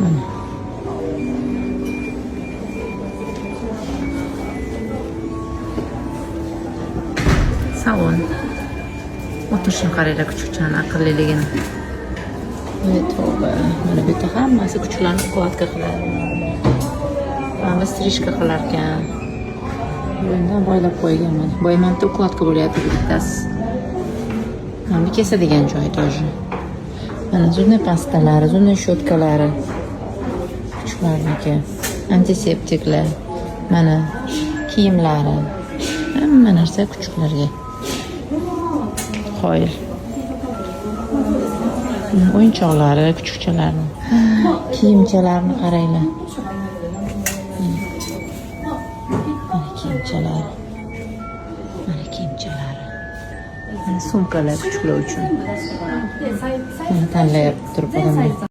Mana. Salon. O'tirishini qaranglar, kuchukchani aqlliligini. Voy tavba. Mana bu yerda hammasi kuchuklarni ukladka qiladi. Mana strishka qilar ekan. Bundan boylab qo'yganman. Boyamanda ukladka bo'lyapti bittasi. Mana kesadigan joy тоже. Mana zunday pastalari, zunday shotkalari. Kuchuklarniki. Antiseptiklar. Mana kiyimlari. Hamma narsa kuchuklarga. Qoyil. O'yinchoqlari, kuchukchalarni. Kiyimchalarni qaranglar. Mana kiyimchalari. Mana kiyimchalari. Mana sumkalar kuchuklar uchun. Mana tanlayapti turib odamlar.